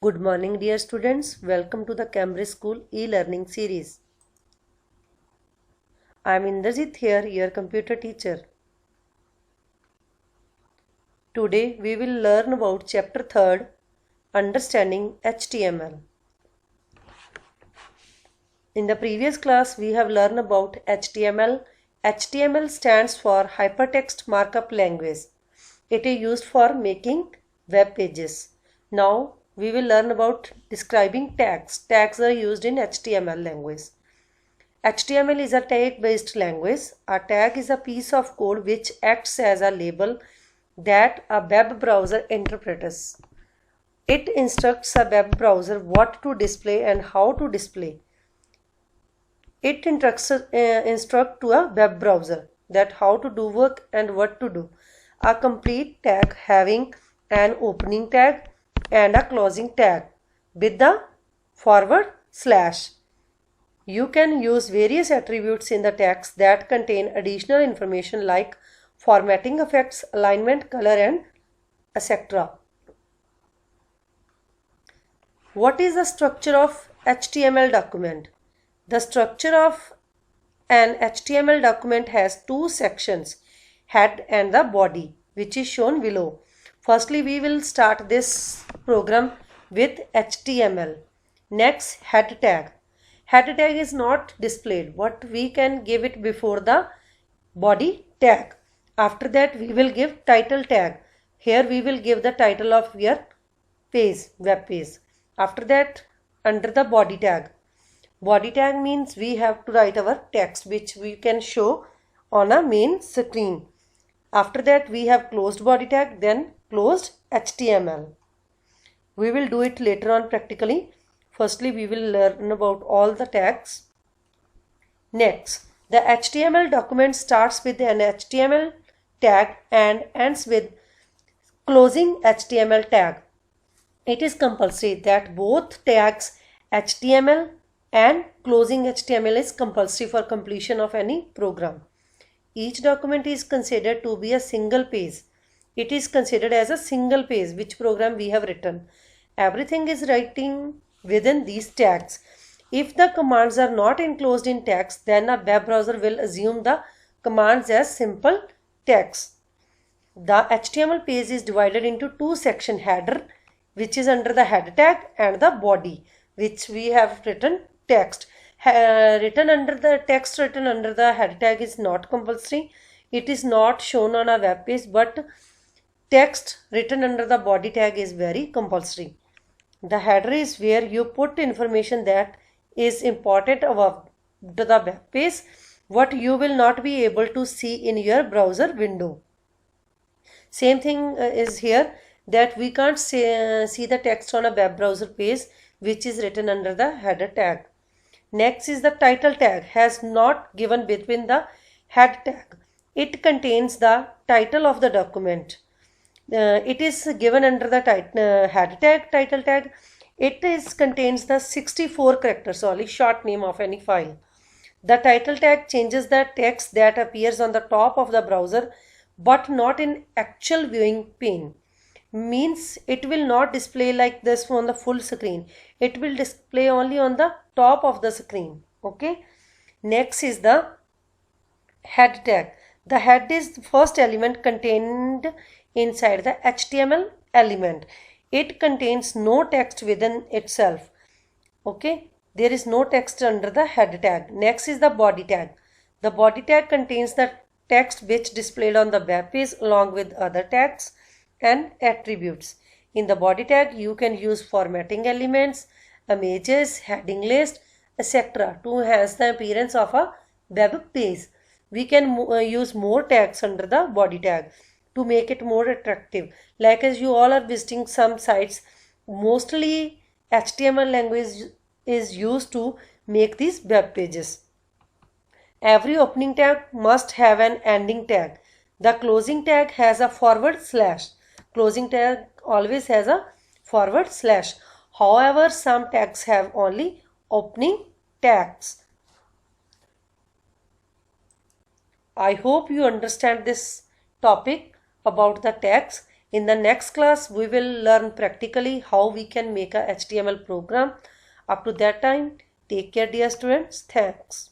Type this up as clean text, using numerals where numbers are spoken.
Good morning, dear students. Welcome to the Cambridge School e-learning series. I am Indrajit here, your computer teacher. Today we will learn about chapter 3rd, Understanding HTML. In the previous class we have learned about HTML. HTML stands for Hypertext Markup Language. It is used for making web pages. Now we will learn about describing tags. Tags are used in HTML language. HTML is a tag-based language. A tag is a piece of code which acts as a label that a web browser interprets. It instructs a web browser what to display and how to display. It instructs to a web browser that how to do work and what to do. A complete tag having an opening tag and a closing tag with the forward slash. You can use various attributes in the text that contain additional information like formatting effects, alignment, color, and etc. What is the structure of HTML document? The structure of an HTML document has two sections, head and the body, which is shown below. Firstly, we will start this program with HTML. Next, head tag. Head tag is not displayed, but we can give it before the body tag. After that, we will give title tag. Here we will give the title of your page, web page. After that, under the body tag. Body tag means we have to write our text which we can show on a main screen. After that, we have closed body tag, then closed HTML. We will do it later on practically. Firstly, we will learn about all the tags. Next, the HTML document starts with an HTML tag and ends with closing HTML tag. It is compulsory that both tags HTML and closing HTML is compulsory for completion of any program. Each document is considered to be a single page. It is considered as a single page which program we have written. Everything is writing within these tags. If the commands are not enclosed in tags, then a web browser will assume the commands as simple text. The HTML page is divided into two sections, header, which is under the head tag, and the body, which we have written text. Written under the head tag is not compulsory. It is not shown on a web page, but text written under the body tag is very compulsory. The header is where you put information that is important about the web page, what you will not be able to see in your browser window. Same thing is here, that we can't see the text on a web browser page which is written under the header tag. Next is the title tag, has not given between the head tag. It contains the title of the document. It is given under the head tag, title tag. It contains the 64 characters, only short name of any file. The title tag changes the text that appears on the top of the browser but not in actual viewing pane. Means it will not display like this on the full screen. It will display only on the top of the screen. Okay. Next is the head tag. The head is the first element contained inside the HTML element. It contains no text within itself. Okay. There is no text under the head tag. Next is the body tag. The body tag contains the text which displayed on the web page along with other tags and attributes. In the body tag, you can use formatting elements, images, heading list, etc. to enhance the appearance of a web page. We can use more tags under the body tag to make it more attractive. Like as you all are visiting some sites, mostly HTML language is used to make these web pages. Every opening tag must have an ending tag. The closing tag has a forward slash. Closing tag always has a forward slash. However, some tags have only opening tags. I hope you understand this topic about the tags. In the next class, we will learn practically how we can make a HTML program. Up to that time, take care dear students. Thanks.